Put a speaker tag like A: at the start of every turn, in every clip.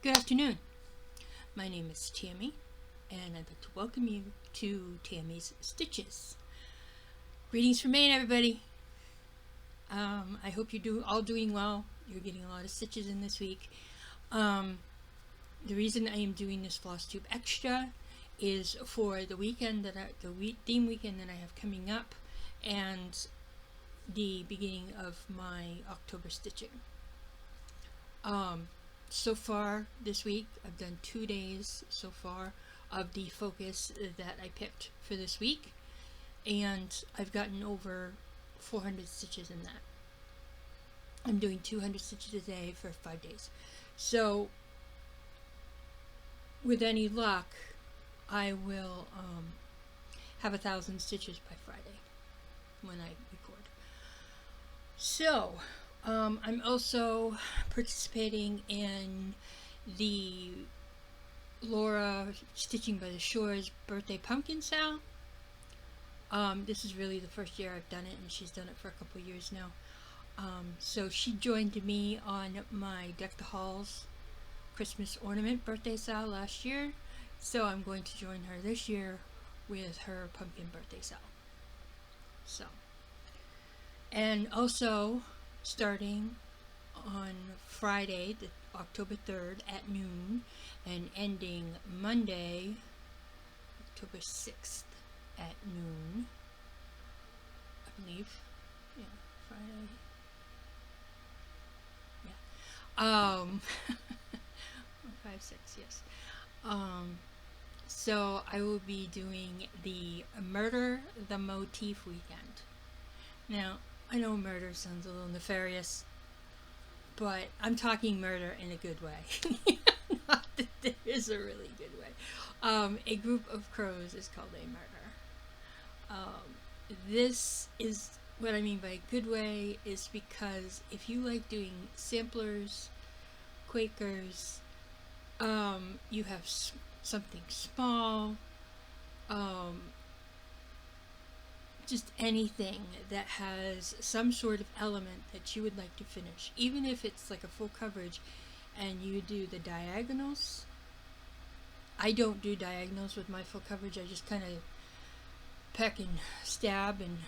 A: Good afternoon. My name is Tammy, and I'd like to welcome you to Tammy's Stitches. Greetings from Maine, everybody. I hope you're all doing well. You're getting a lot of stitches in this week. The reason I am doing this FlossTube Extra is for the weekend theme weekend that I have coming up, and the beginning of my October stitching. So far this week, I've done 2 days so far of the focus that I picked for this week, and I've gotten over 400 stitches in that. I'm doing 200 stitches a day for 5 days. So with any luck, I will have 1,000 stitches by Friday when I record. So I'm also participating in the Laura Stitching by the Shore's birthday pumpkin sale. This is really the first year I've done it, and she's done it for a couple years now. So she joined me on my Deck the Halls Christmas ornament birthday sale last year, so I'm going to join her this year with her pumpkin birthday sale. So, and also starting on Friday, October 3rd at noon, and ending Monday, October 6th at noon, I believe. Yeah, Friday. Yeah. 5, 6, yes. So I will be doing the Murder the Motif weekend. Now, I know murder sounds a little nefarious, but I'm talking murder in a good way. Not that there is a really good way. A group of crows is called a murder. This is what I mean by good way, is because if you like doing samplers, Quakers, you have something small, just anything that has some sort of element that you would like to finish, even if it's like a full coverage and you do the diagonals. I don't do diagonals with my full coverage. I just kind of peck and stab, and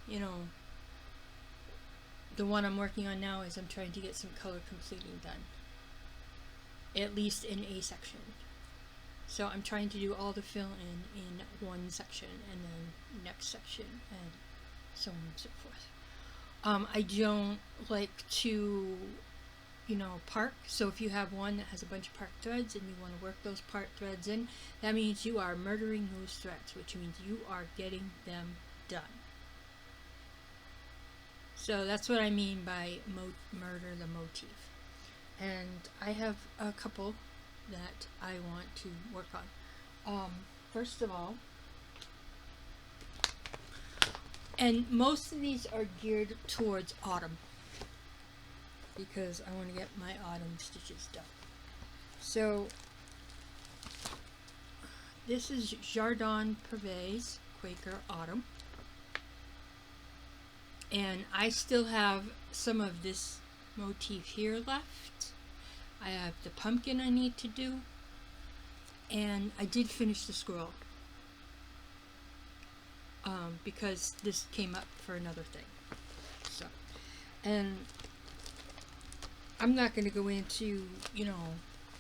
A: you know, the one I'm working on now is I'm trying to get some color completing done, at least in a section. So I'm trying to do all the fill in one section, and then next section, and so on and so forth. I don't like to, park. So if you have one that has a bunch of park threads and you want to work those park threads in, that means you are murdering those threads, which means you are getting them done. So that's what I mean by murder the motif. And I have a couple that I want to work on. First of all, and most of these are geared towards autumn, because I want to get my autumn stitches done. So this is Jardin Privé's Quaker Autumn, and I still have some of this motif here left. I have the pumpkin I need to do, and I did finish the squirrel because this came up for another thing. So, and I'm not going to go into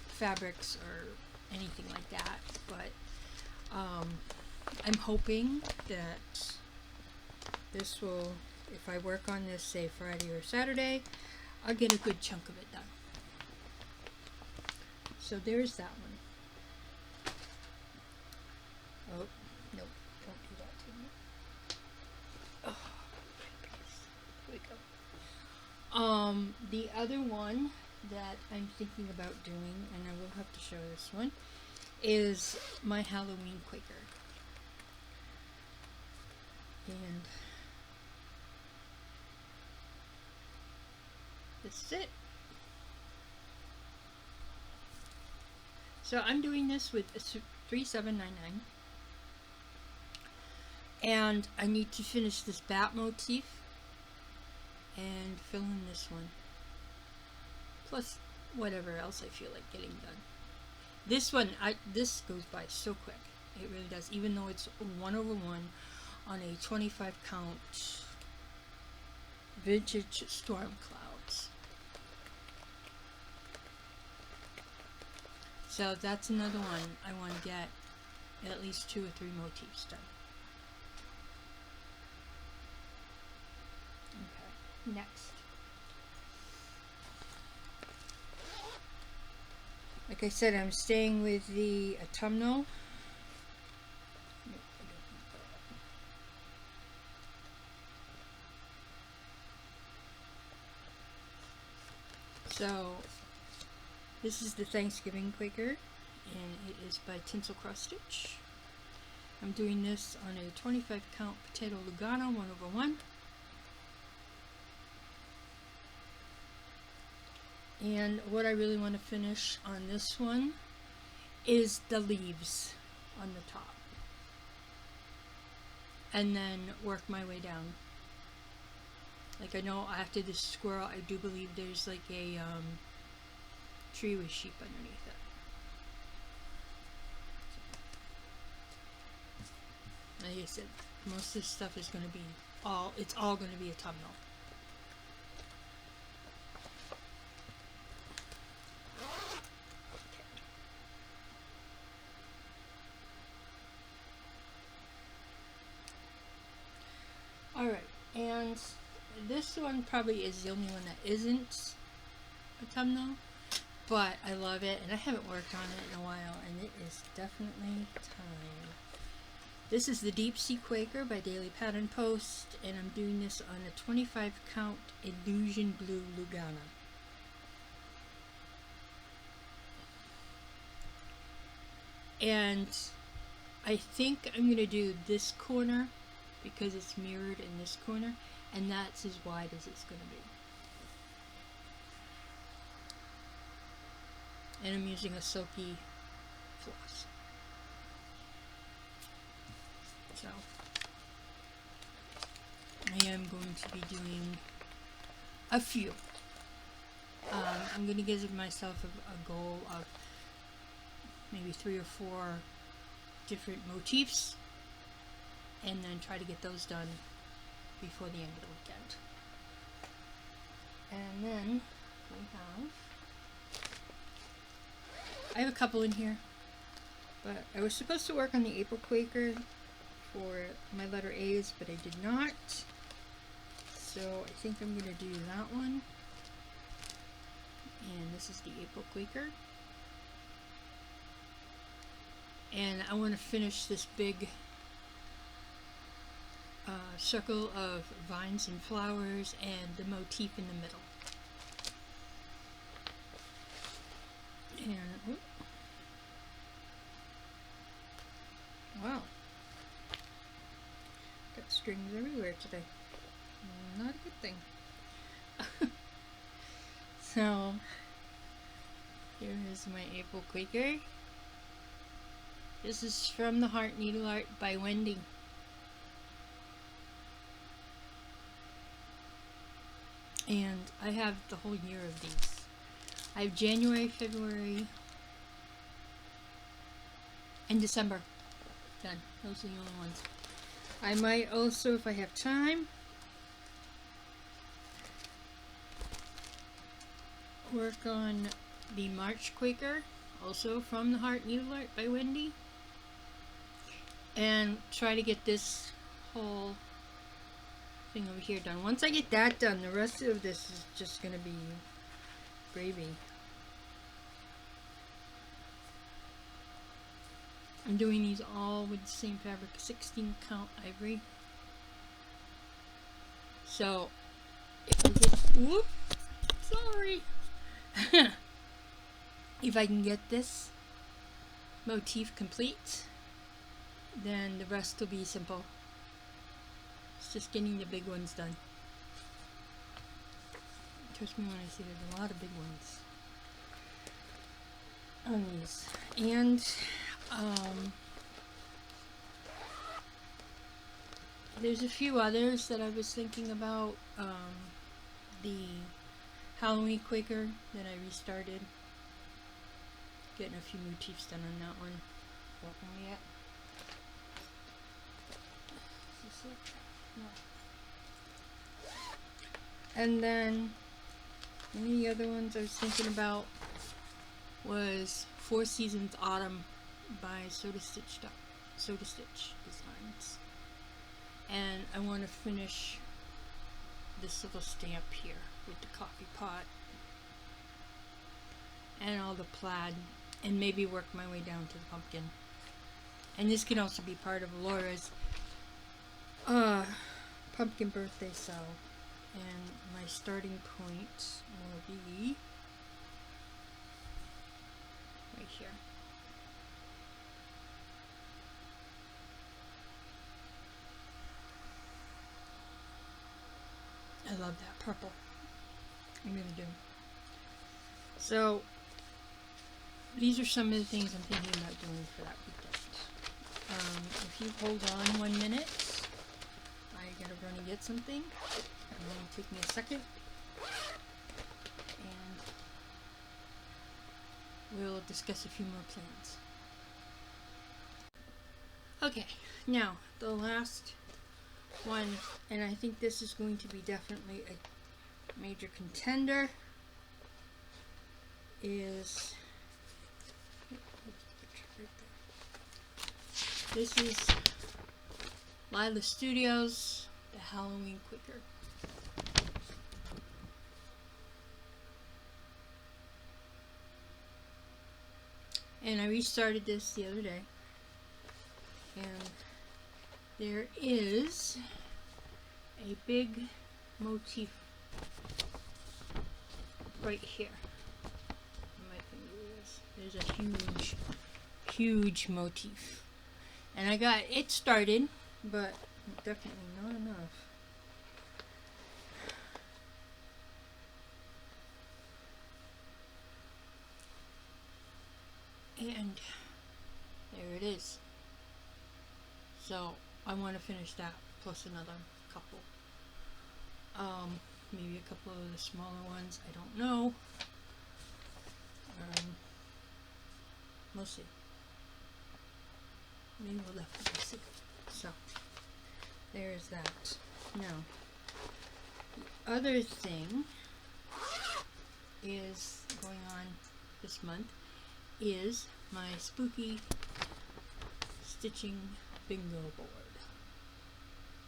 A: fabrics or anything like that, but I'm hoping that this will, if I work on this, say Friday or Saturday, I'll get a good chunk of it done. So there's that one. Oh, no, don't do that to me. Oh, here we go. The other one that I'm thinking about doing, and I will have to show this one, is my Halloween Quaker. And this is it. So I'm doing this with a 3799, and I need to finish this bat motif and fill in this one. Plus whatever else I feel like getting done. This one, this goes by so quick. It really does, even though it's 1/1 on a 25 count vintage storm clouds. So that's another one I want to get at least 2 or 3 motifs done. Okay, next. Like I said, I'm staying with the autumnal. So, this is the Thanksgiving Quaker, and it is by Tinsel Cross Stitch. I'm doing this on a 25 count potato Lugano 1/1. And what I really want to finish on this one is the leaves on the top. And then work my way down. Like, I know after this squirrel, I do believe there's like a tree with sheep underneath it. Like I said, most of this stuff is going to be it's all going to be autumnal. Alright, and this one probably is the only one that isn't autumnal, but I love it, and I haven't worked on it in a while, and it is definitely time. This is the Deep Sea Quaker by Daily Pattern Post, and I'm doing this on a 25 count Illusion Blue Lugana. And I think I'm going to do this corner because it's mirrored in this corner, and that's as wide as it's going to be. And I'm using a silky floss. So I am going to be doing a few. I'm going to give myself a goal of maybe 3 or 4 different motifs, and then try to get those done before the end of the weekend. And then I have a couple in here, but I was supposed to work on the April Quaker for my letter A's, but I did not. So I think I'm going to do that one. And this is the April Quaker. And I want to finish this big circle of vines and flowers and the motif in the middle. And wow, got strings everywhere today. Not a good thing. So here is my April Quaker. This is from the Heart Needle Art by Wendy. And I have the whole year of these. I have January, February, and December. Done. Those are the only ones. I might also, if I have time, work on the March Quaker, also from the Heart Needle Art by Wendy. And try to get this whole thing over here done. Once I get that done, the rest of this is just going to be gravy. I'm doing these all with the same fabric, 16 count ivory. So, if I get, whoop, sorry. If I can get this motif complete, then the rest will be simple. It's just getting the big ones done. Trust me when I say there's a lot of big ones on these. And there's a few others that I was thinking about. The Halloween Quaker that I restarted. Getting a few motifs done on that one. Don't know yet. Is this it? No. And then one of the other ones I was thinking about was Four Seasons Autumn by Soda Stitch Designs. And I want to finish this little stamp here with the coffee pot and all the plaid, and maybe work my way down to the pumpkin. And this can also be part of Laura's pumpkin birthday sew. And my starting point will be right here. I love that purple. I really do. So these are some of the things I'm thinking about doing for that weekend. If you hold on 1 minute, I gotta run and get something. It will take me a second, and we'll discuss a few more plans. Okay, now the last one, and I think this is going to be definitely a major contender, is this is Lila Studios, the Halloween Quaker. And I restarted this the other day, and there is a big motif right here. There's a huge motif, and I got it started, but definitely not enough. And there it is. So I want to finish that plus another couple. Maybe a couple of the smaller ones. I don't know. We'll see. Maybe we'll definitely see. So there's that. Now the other thing is going on this month is my spooky stitching bingo board,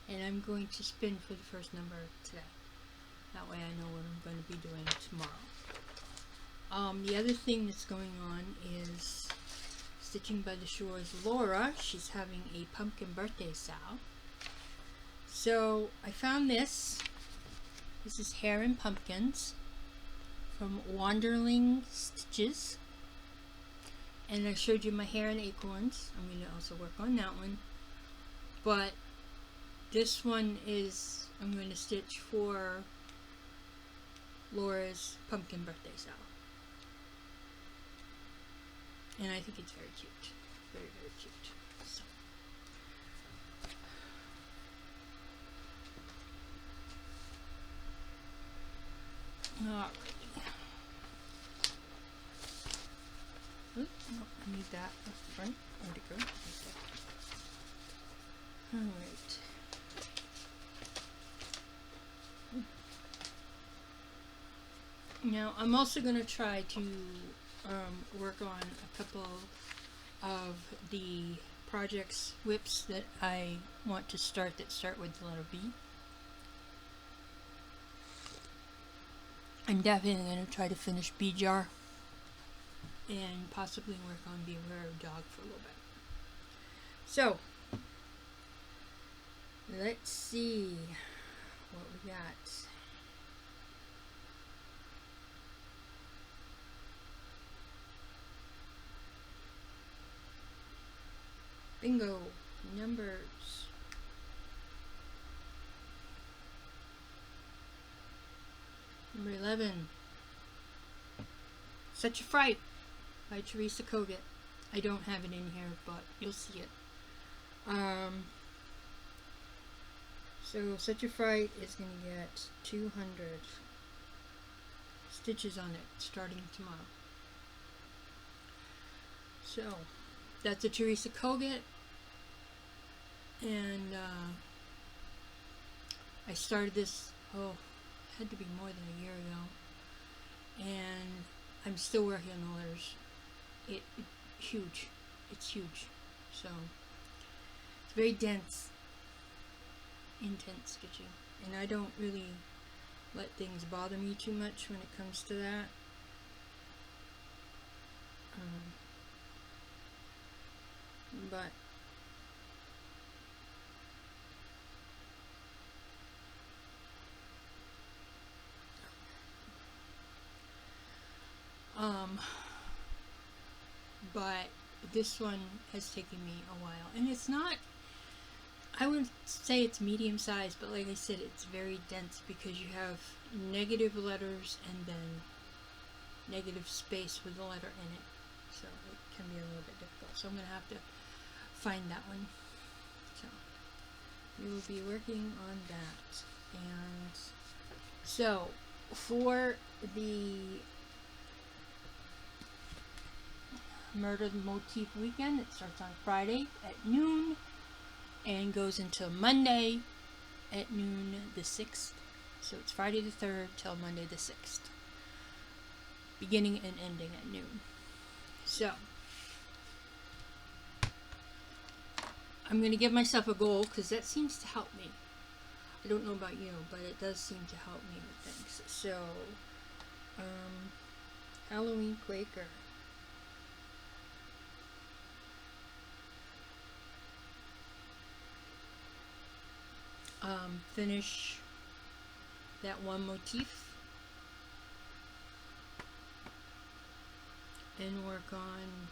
A: and I'm going to spin for the first number today. That way I know what I'm going to be doing tomorrow. The other thing that's going on is Stitching by the Shores Laura. She's having a pumpkin birthday sale. So I found this. This is Hair and Pumpkins from Wanderling Stitches. And I showed you my hair and acorns. I'm going to also work on that one. But this one is, I'm going to stitch for Laura's pumpkin birthday sale. And I think it's very cute. Very, very cute. So. Alright. Oops, no, I need that up front. Where'd it go? Right there. Alright. Now, I'm also going to try to work on a couple of the projects whips that I want to start that start with the letter B. I'm definitely going to try to finish Bee Jar and possibly work on Beware of Dog for a little bit. So, let's see what we got. Bingo numbers. Number 11. Such a Fright by Teresa Kogut. I don't have it in here, but you'll see it. So Such a Fright is going to get 200. stitches on it starting tomorrow. So that's a Teresa Kogut, and I started this, it had to be more than a year ago, and I'm still working on the letters. Huge. It's huge. So it's very dense, intense stitching, and I don't really let things bother me too much when it comes to that. But this one has taken me a while, and it's not, I wouldn't say it's medium sized, but like I said, it's very dense because you have negative letters and then negative space with the letter in it, so it can be a little bit difficult. So I'm going to have to find that one. So we will be working on that. And so for the Murder Motif weekend, it starts on Friday at noon and goes until Monday at noon the 6th. So it's Friday the 3rd till Monday the 6th, beginning and ending at noon. So I'm going to give myself a goal because that seems to help me. I don't know about you, but it does seem to help me with things. So Halloween Quaker. Finish that one motif and work on,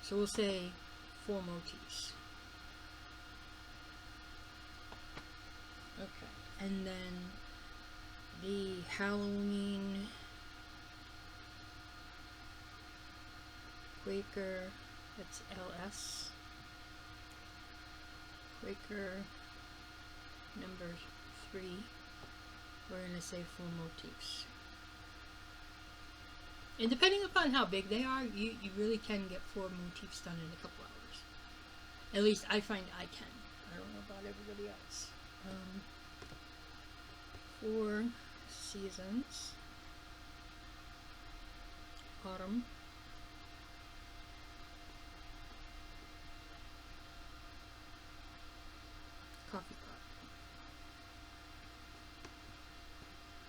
A: so we'll say 4 motifs. Okay, and then the Halloween Quaker, that's LS. Quaker number 3, we're going to say 4 motifs. And depending upon how big they are, you really can get 4 motifs done in a couple hours. At least I find I can. I don't know about everybody else. 4 seasons. Autumn. Coffee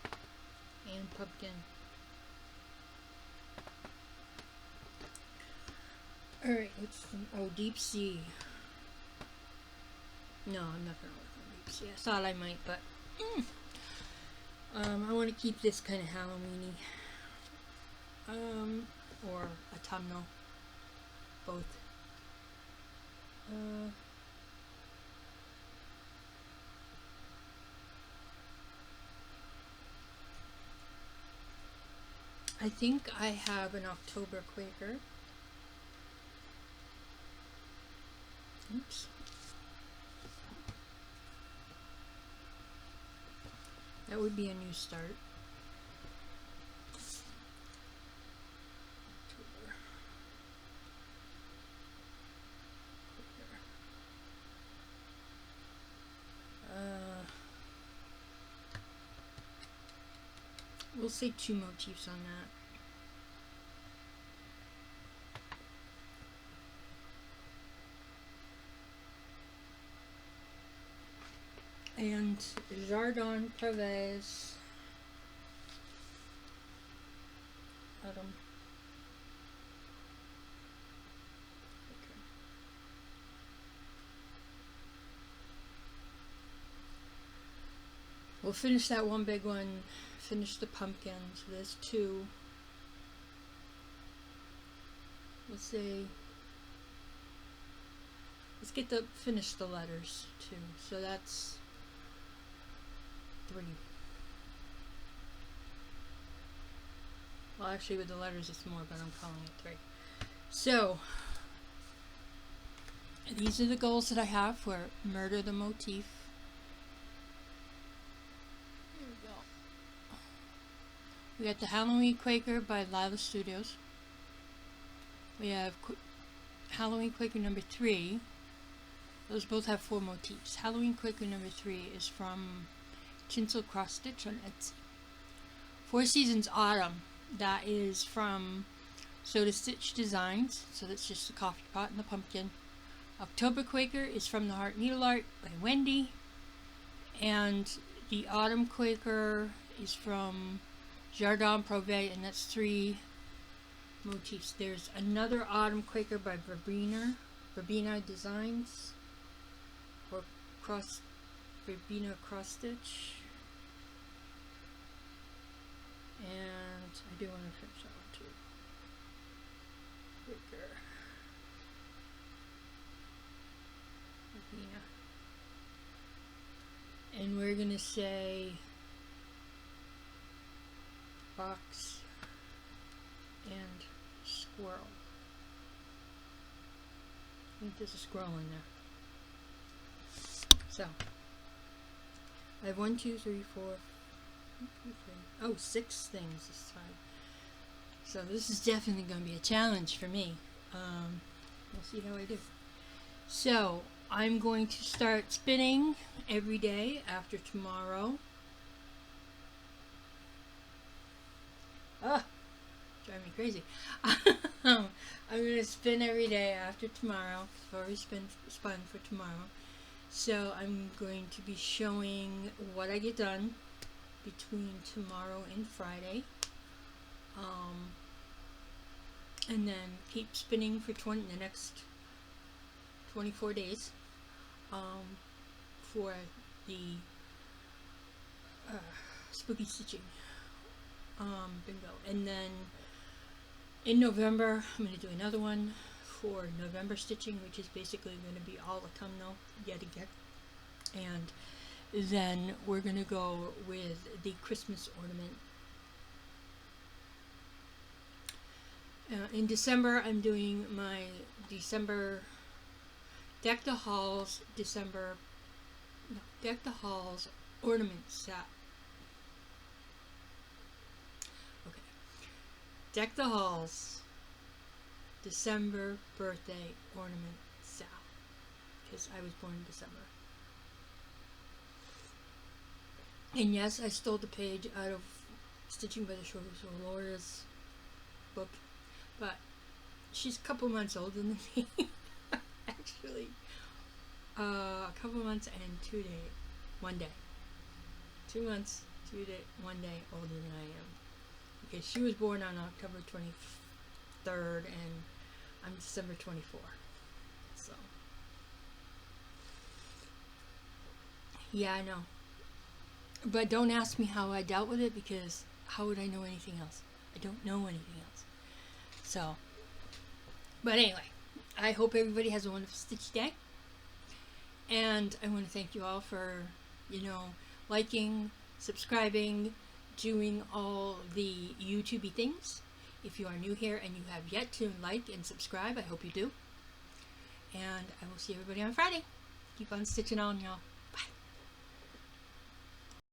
A: pot. And pumpkin. Alright, Deep Sea. No, I'm not gonna work on Deep Sea. I thought I might, but I want to keep this kind of Halloweeny. Or autumnal. Both. I think I have an October Quaker. Oops. That would be a new start. October. We'll say 2 motifs on that. And Jardin Pavés. Autumn. Okay. We'll finish that one big one. Finish the pumpkin. So there's 2. Let's say. Let's finish the letters too. So that's 3. Well, actually with the letters it's more, but I'm calling it 3. So these are the goals that I have for Murder the Motif. Here we go. We got the Halloween Quaker by Lila Studios. We have Halloween Quaker number 3. Those both have 4 motifs. Halloween Quaker number 3 is from Tinsel Cross Stitch on Etsy. Four Seasons Autumn, that is from Soda Stitch Designs, so that's just the coffee pot and the pumpkin. October Quaker is from the Heart Needle Art by Wendy, and the Autumn Quaker is from Jardin Prové, and that's 3 motifs. There's another Autumn Quaker by Verbena Designs, or Verbena Cross Stitch, and I do want to finish that one too. Quaker. Verbena. And we're going to say fox and squirrel. I think there's a squirrel in there. So, I have 1, 2, 3, 4, 1, 2, 3. Oh, 6 things this time. So this is definitely going to be a challenge for me. We'll see how I do. So, I'm going to start spinning every day after tomorrow. Ah, drive me crazy. I'm going to spin every day after tomorrow. I've already spun for tomorrow. So I'm going to be showing what I get done between tomorrow and Friday. And then keep spinning for the next 24 days for the spooky stitching bingo. And then in November I'm going to do another one for November stitching, which is basically going to be all autumnal yet again. And then we're going to go with the Christmas ornament. In December I'm doing my December Deck the Halls Deck the Halls ornament set. Okay. Deck the Halls December birthday ornament set. Because I was born in December. And yes, I stole the page out of Stitching by the Shoulders of Laura's book. But she's a couple months older than me. Actually, a couple months and 1 day. 2 months, 1 day older than I am. Because she was born on October 23rd and I'm December 24th. So, yeah, I know. But don't ask me how I dealt with it, because how would I know anything else? I don't know anything else. So, but anyway, I hope everybody has a wonderful stitch day. And I want to thank you all for, liking, subscribing, doing all the YouTubey things. If you are new here and you have yet to like and subscribe, I hope you do. And I will see everybody on Friday. Keep on stitching on, y'all.